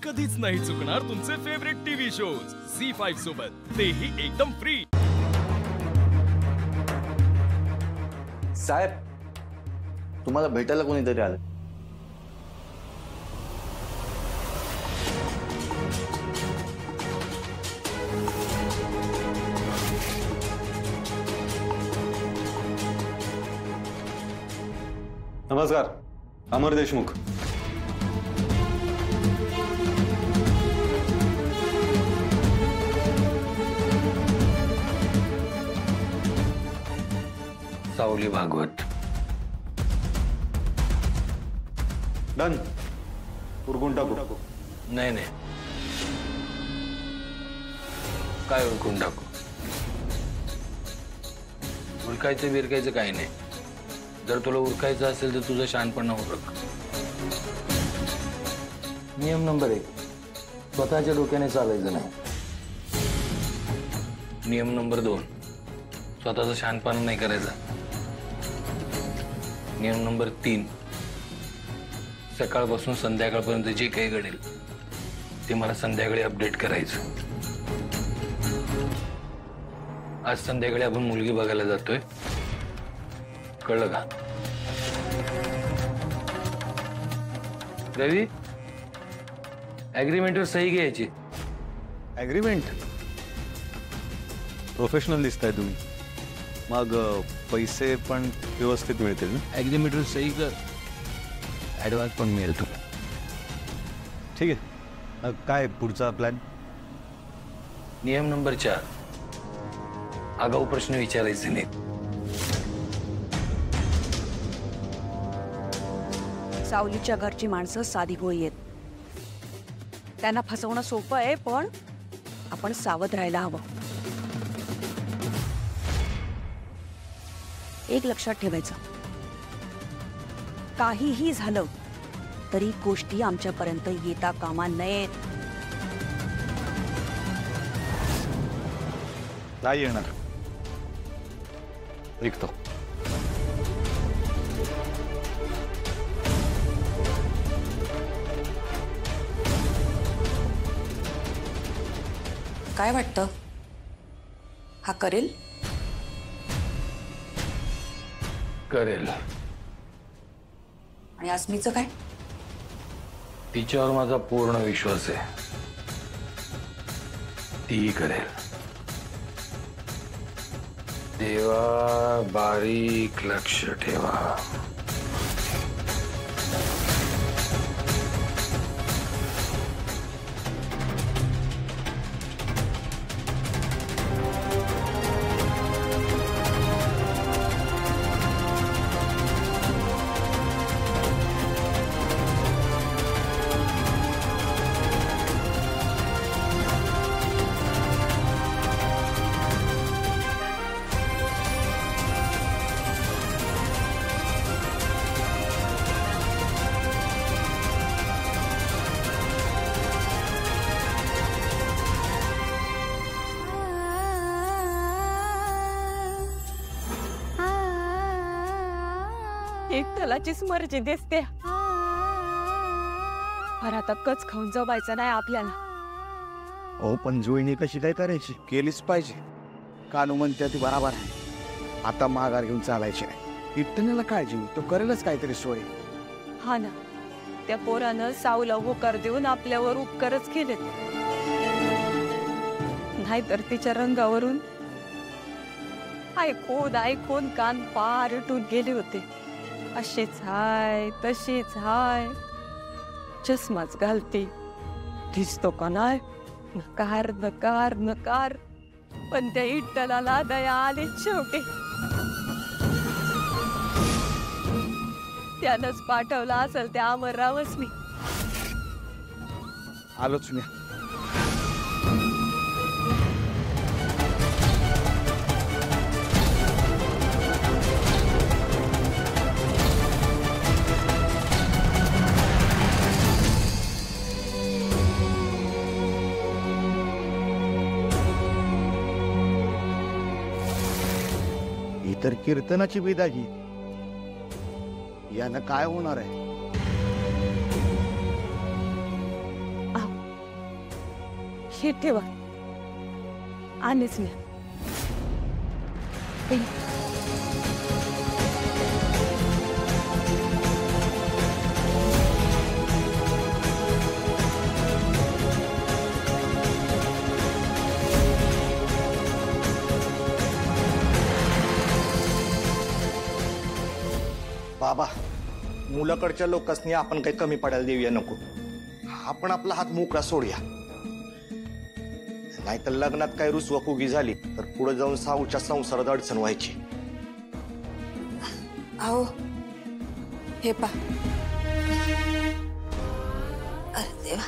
कधीच नाही चुकणार तुमचे फेवरेट टीव्ही शोज झी5 सोबत, तेही एकदम फ्री। साहेब, तुम्हाला भेटायला कोणीतरी आलं। नमस्कार, अमर देशमुख। सावली भागवत। डन, उरकून टाकू। नाही नाही, काय उरकून टाकू? उरकायचं बिरकायचं काही नाही। जर तुला उरकायचं असेल तर तुझं शहाणपण उरक। नियम नंबर 1, स्वतःच्या डोक्याने चालायचं नाही। नियम नंबर 2, स्वतःचं शहाणपण नाही करायचा। नियम नंबर 3, सकाळपासून संध्याकाळपर्यंत जे काही घडेल ते मला संध्याकाळी अपडेट करायचं। आज संध्याकाळी आपण मुलगी बघायला जातोय, कळलं का? रवी, ऍग्रीमेंटवर सही घ्यायची। ऍग्रीमेंट? प्रोफेशनल दिसताय तुम्ही। मग पैसे पण व्यवस्थित मिळतील ना? ऍग्रीमेंटवर सही कर, ऍडव्हान्स पण मिळेल तुला। ठीक आहे, मग काय पुढचा प्लॅन? नियम नंबर 4, आगाऊ प्रश्न विचारायचे नाहीत। सावलीच्या घरची माणसं साधी भोळी आहेत, त्यांना फसवणं सोपं आहे, पण आपण सावध राहायला हवं। एक लक्षात ठेवायचं, काहीही झालं तरी गोष्टी आमच्यापर्यंत येता कामा नयेत। नाही येणार, ऐकतो। काय वाटतं, हा करेल? करेल। आणि अस्मीचं काय? तिच्यावर माझा पूर्ण विश्वास आहे, तीही करेल। देवा, बारीक लक्ष ठेवा। एकट्यालाचीच मर्जी दिसते, पण आता कच खाऊन जमायचं नाही आपल्याला। हो, पण जुळणी कशी काय करायची? केलीच पाहिजे। कानू म्हणते ती बराबर आहे, आता माघार घेऊन चालायची नाही। इट्टण्याला काळजी, तो करेलच काहीतरी सोय। हा ना, त्या पोरानं सावला होकार देऊन आपल्यावर उपकारच केलेत, नाहीतर तिच्या रंगावरून ऐकून ऐकून कान पार उठून गेले होते। अशीच हाय तशीच हाय, चष्माच घालते, दिसतो का नाही? नकार नकार नकार, पण त्या इट्टलाला दया आली शेवटी। त्यानंच पाठवला असेल त्या अमररावसनी। आलोच मी। तर कीर्तनाची बेदागी, यानं काय होणार आहे? हे ठेवा आणेच मी बाबा मुलाकडच्या लोकांनी आपण काही कमी पडायला देऊया नको. आपण आपला हात मोकळा सोडूया. नाहीतर लग्नात काही रुसवाफुगी झाली तर पुढे जाऊन साऊच्या संसारात अडचण व्हायची. अहो हे पा अरे देवा,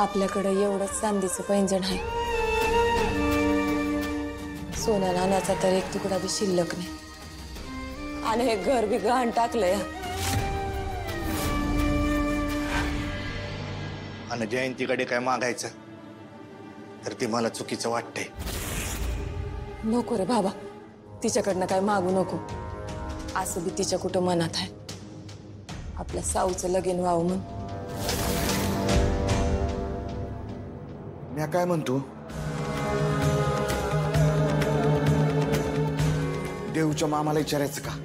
आपल्याकडे एवढंच चांदीचं पैंजण आहे. सोन्या नाण्याचा तर एक तुकडा बी शिल्लक नाही. आणि हे घर बी गहाण टाकलंय. आणि जयंतीकडे काय मागायचं तर ते मला चुकीचं वाटतंय. नको रे बाबा, तिच्याकडनं काय मागू नको. असं बी तिच्या कुठं मनात आहे आपल्या साऊचं लगीन व्हावं म्हणून. मी काय म्हणतो, देवच्या मामाला विचारायचं का?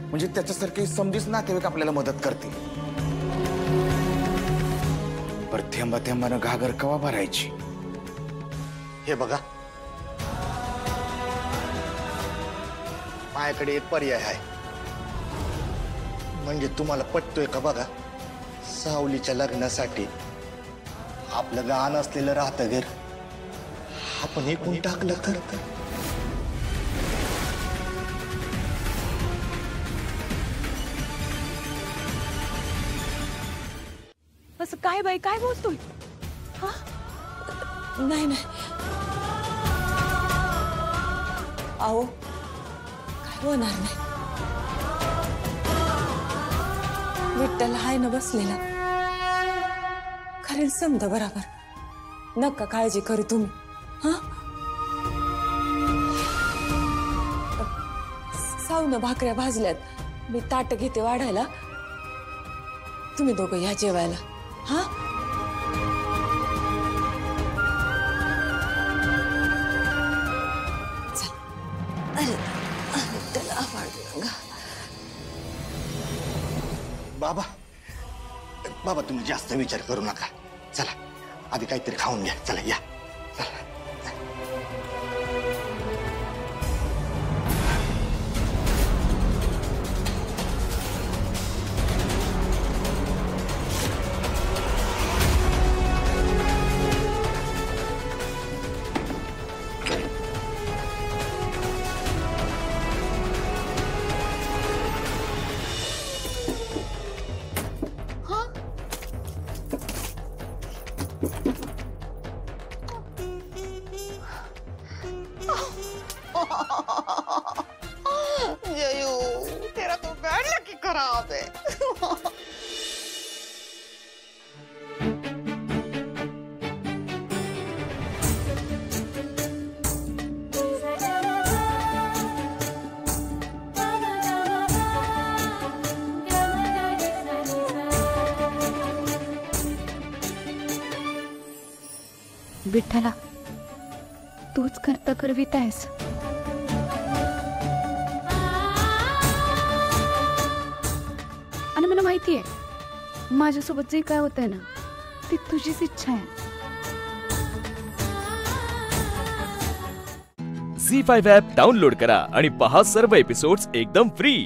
म्हणजे त्याच्यासारखे समजीच नातेवाईक आपल्याला मदत करते. पर थेंबा थेंबानं घागर कवा भरायची. हे बघा, माझ्याकडे एक पर्याय आहे. म्हणजे तुम्हाला पटतोय का बघा. सावलीच्या लग्नासाठी आपलं गहाण असलेलं राहतं घर आपण एकूण टाकलं तर. असं काय बाई, काय बोलतोय? हा नाही नाही, अहो काय होणार नाही. विठ्ठल हाय ना बसलेला, खरेल समजा बरोबर. नका काळजी करू तुम्ही. हा साऊन भाकऱ्या भाजल्यात, मी ताट घेते वाढायला. तुम्ही दोघं या जेवायला. हा बाबा बाबा तुम्ही जास्त विचार करू नका. चला आधी काहीतरी खाऊन घ्या. चला या. तेरा तो बैंड लकी खराब है. विठ्ठला, तूच करता करवितायस. आणि मला माहितीये माझ्यासोबत जे काय होतंय ना ती तुझीच इच्छा आहे. झी5 ॲप डाउनलोड करा आणि पहा सर्व एपिसोड्स एकदम फ्री.